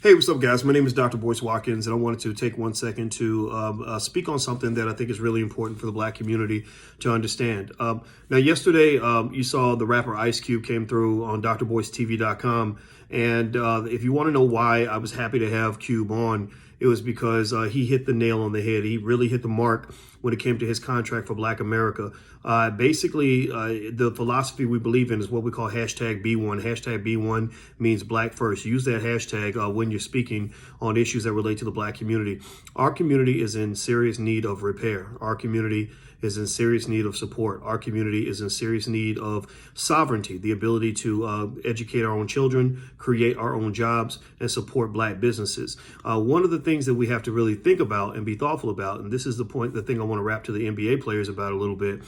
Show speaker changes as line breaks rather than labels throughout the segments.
Hey, what's up, guys? My name is Dr. Boyce Watkins, and I wanted to take 1 second to speak on something that I think is really important for the Black community to understand. Now, yesterday, you saw the rapper Ice Cube came through on drboycetv.com, and if you want to know why I was happy to have Cube on, it was because he hit the nail on the head. He really hit the mark when it came to his contract for Black America. Basically, the philosophy we believe in is what we call hashtag B1. Hashtag B1 means Black first. Use that hashtag when you're speaking on issues that relate to the Black community. Our community is in serious need of repair. Our community is in serious need of support. Our community is in serious need of sovereignty, the ability to educate our own children, create our own jobs, and support Black businesses. One of the things that we have to really think about and be thoughtful about, and this is the thing I want to wrap to the NBA players about a little bit,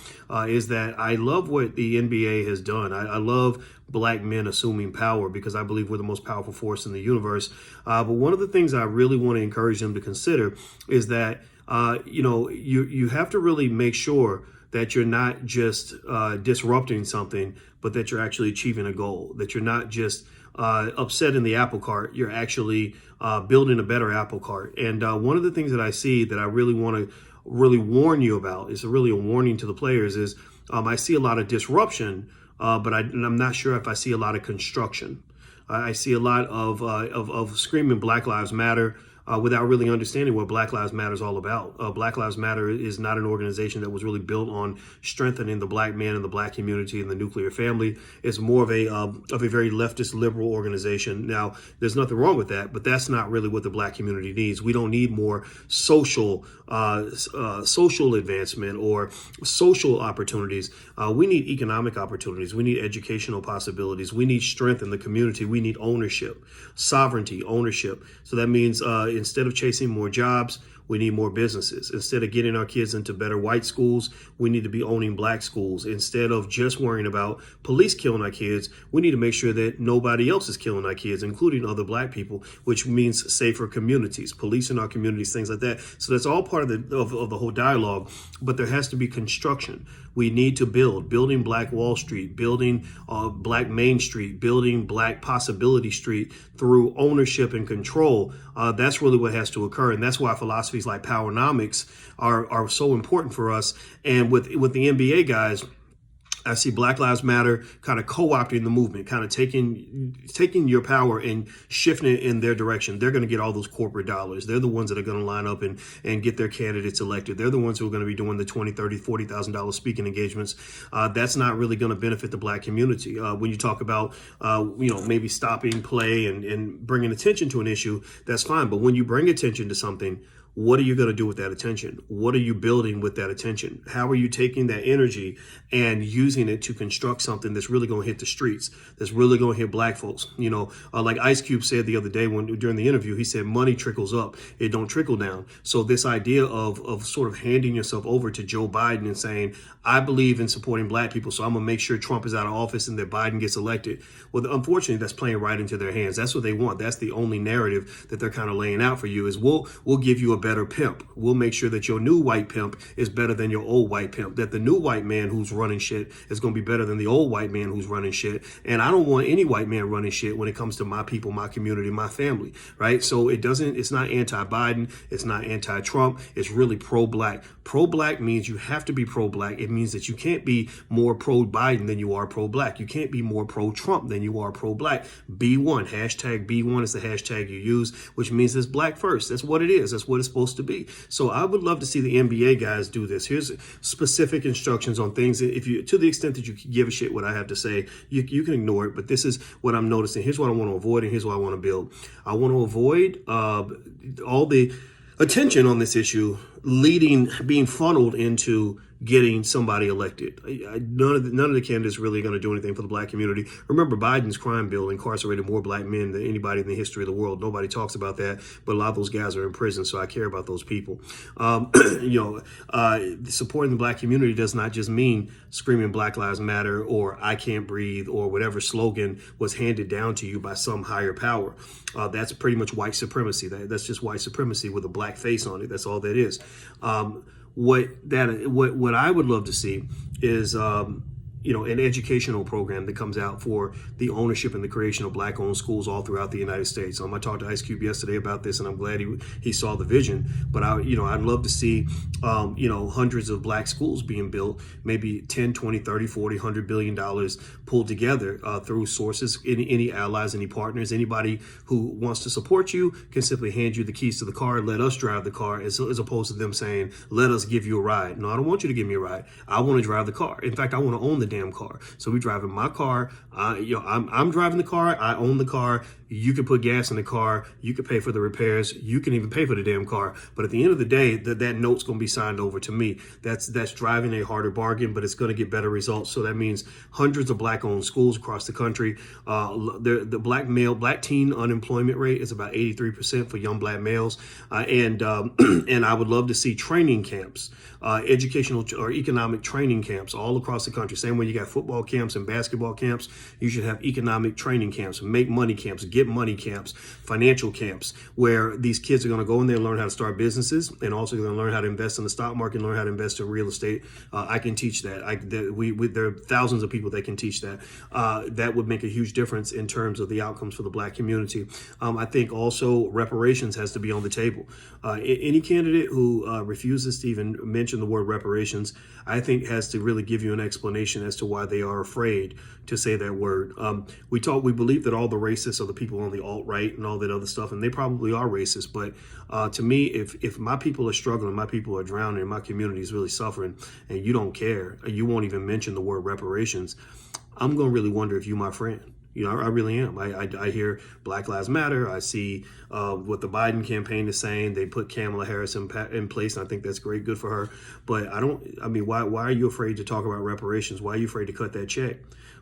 is that I love what the NBA has done. I love Black men assuming power because I believe we're the most powerful force in the universe. But one of the things I really want to encourage them to consider is that you have to really make sure that you're not just disrupting something, but that you're actually achieving a goal, that you're not just upsetting the apple cart, you're actually building a better apple cart. And one of the things that I see that I really want to warn you about, is really a warning to the players, is I see a lot of disruption, but I'm not sure if I see a lot of construction. I see a lot of screaming Black Lives Matter, without really understanding what Black Lives Matter is all about. Black Lives Matter is not an organization that was really built on strengthening the Black man and the Black community and the nuclear family. It's more of a very leftist liberal organization. Now, there's nothing wrong with that, but that's not really what the Black community needs. We don't need more social advancement or social opportunities. We need economic opportunities. We need educational possibilities. We need strength in the community. We need ownership, sovereignty, ownership. So that means instead of chasing more jobs, we need more businesses. Instead of getting our kids into better white schools, we need to be owning Black schools. Instead of just worrying about police killing our kids, we need to make sure that nobody else is killing our kids, including other Black people, which means safer communities, police in our communities, things like that. So that's all part of the whole dialogue, but there has to be construction. We need to building Black Wall Street, building Black Main Street, building Black Possibility Street through ownership and control. That's really what has to occur. And that's why philosophies like Powernomics are so important for us. And with the NBA guys, I see Black Lives Matter kind of co-opting the movement, kind of taking your power and shifting it in their direction. They're going to get all those corporate dollars. They're the ones that are going to line up and get their candidates elected. They're the ones who are going to be doing the $20,000, $30,000, $40,000 speaking engagements. That's not really going to benefit the Black community. When you talk about, maybe stopping play and bringing attention to an issue, that's fine. But when you bring attention to something, what are you going to do with that attention? What are you building with that attention? How are you taking that energy and using it to construct something that's really going to hit the streets, that's really going to hit Black folks? Like Ice Cube said the other day during the interview, he said, money trickles up, it don't trickle down. So this idea of sort of handing yourself over to Joe Biden and saying, I believe in supporting Black people, so I'm going to make sure Trump is out of office and that Biden gets elected. Well, unfortunately, that's playing right into their hands. That's what they want. That's the only narrative that they're kind of laying out for you, is we'll give you a better pimp. We'll make sure that your new white pimp is better than your old white pimp, that the new white man who's running shit is going to be better than the old white man who's running shit. And I don't want any white man running shit when it comes to my people, my community, my family, right? So it's not anti-Biden. It's not anti-Trump. It's really pro-Black. Pro-Black means you have to be pro-Black. It means that you can't be more pro-Biden than you are pro-Black. You can't be more pro-Trump than you are pro-Black. B1, hashtag B1 is the hashtag you use, which means it's Black first. That's what it is. That's what it's supposed to be. So I would love to see the NBA guys do this. Here's specific instructions on things. If you, to the extent that you can give a shit what I have to say, you can ignore it. But this is what I'm noticing. Here's what I want to avoid, and here's what I want to build. I want to avoid all the attention on this issue being funneled into getting somebody elected. None of the candidates really going to do anything for the Black community. Remember, Biden's crime bill incarcerated more Black men than anybody in the history of the world. Nobody talks about that, but a lot of those guys are in prison, so I care about those people. Supporting the Black community does not just mean screaming Black Lives Matter or I can't breathe or whatever slogan was handed down to you by some higher power. That's pretty much white supremacy. That's just white supremacy with a Black face on it. That's all that is. What I would love to see is an educational program that comes out for the ownership and the creation of Black-owned schools all throughout the United States. I talked to Ice Cube yesterday about this, and I'm glad he saw the vision. But I'd love to see, hundreds of Black schools being built, maybe 10, 20, 30, 40, $100 billion pulled together through sources, any allies, any partners, anybody who wants to support you can simply hand you the keys to the car, let us drive the car, as opposed to them saying, let us give you a ride. No, I don't want you to give me a ride. I want to drive the car. In fact, I want to own the damn car. So we driving my car. I'm driving the car. I own the car. You can put gas in the car. You can pay for the repairs. You can even pay for the damn car. But at the end of the day, that note's going to be signed over to me. That's driving a harder bargain, but it's going to get better results. So that means hundreds of Black-owned schools across the country. The Black teen unemployment rate is about 83% for young Black males. And I would love to see training camps, educational or economic training camps all across the country. Same way you got football camps and basketball camps, you should have economic training camps, make money camps, get money camps, financial camps, where these kids are going to go in there and learn how to start businesses, and also going to learn how to invest in the stock market and learn how to invest in real estate. I can teach that. There are thousands of people that can teach that. That would make a huge difference in terms of the outcomes for the Black community. I think also reparations has to be on the table. Any candidate who refuses to even mention the word reparations, I think has to really give you an explanation as to why they are afraid to say that word. We believe that all the racists are the people on the alt-right and all that other stuff, and they probably are racist. But to me, if my people are struggling, my people are drowning, and my community is really suffering, and you don't care, you won't even mention the word reparations, I'm going to really wonder if you're my friend. I really am. I hear Black Lives Matter. I see what the Biden campaign is saying. They put Kamala Harris in place, and I think that's great, good for her. But why are you afraid to talk about reparations? Why are you afraid to cut that check?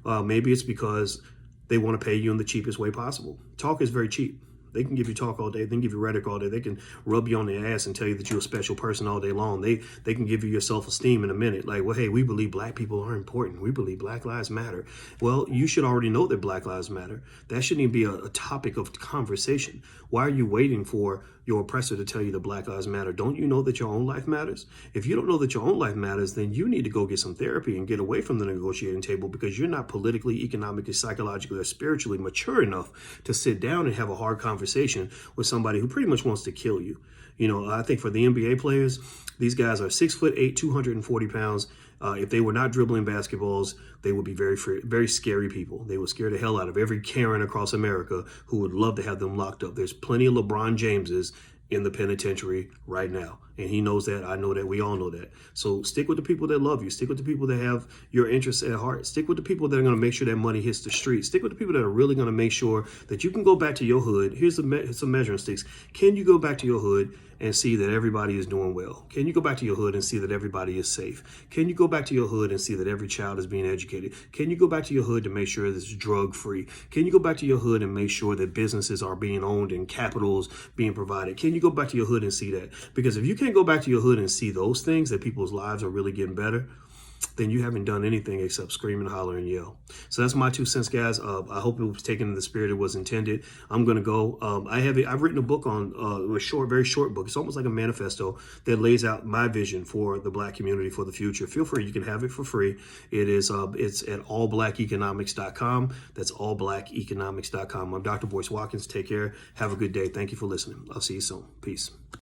Maybe it's because they want to pay you in the cheapest way possible. Talk is very cheap. They can give you talk all day. They can give you rhetoric all day. They can rub you on the ass and tell you that you're a special person all day long. They can give you your self-esteem in a minute. Like, well, hey, we believe Black people are important. We believe Black lives matter. Well, you should already know that Black lives matter. That shouldn't even be a topic of conversation. Why are you waiting for your oppressor to tell you that Black lives matter? Don't you know that your own life matters? If you don't know that your own life matters, then you need to go get some therapy and get away from the negotiating table, because you're not politically, economically, psychologically, or spiritually mature enough to sit down and have a hard conversation with somebody who pretty much wants to kill you. I think for the NBA players, these guys are 6'8", 240 pounds. If they were not dribbling basketballs, they would be very, very scary people. They would scare the hell out of every Karen across America who would love to have them locked up. There's plenty of LeBron Jameses in the penitentiary right now. And he knows that. I know that. We all know that. So stick with the people that love you. Stick with the people that have your interests at heart. Stick with the people that are going to make sure that money hits the street. Stick with the people that are really going to make sure that you can go back to your hood. Here's some measuring sticks. Can you go back to your hood and see that everybody is doing well? Can you go back to your hood and see that everybody is safe? Can you go back to your hood and see that every child is being educated? Can you go back to your hood to make sure that it's drug free? Can you go back to your hood and make sure that businesses are being owned and capitals being provided? Can you go back to your hood and see that? Because if you can't go back to your hood and see those things, that people's lives are really getting better, then you haven't done anything except scream and holler and yell. So that's my 2 cents, guys. I hope it was taken in the spirit it was intended. I'm going to go. I've written a book on a very short book. It's almost like a manifesto that lays out my vision for the Black community for the future. Feel free. You can have it for free. It's at allblackeconomics.com. That's allblackeconomics.com. I'm Dr. Boyce Watkins. Take care. Have a good day. Thank you for listening. I'll see you soon. Peace.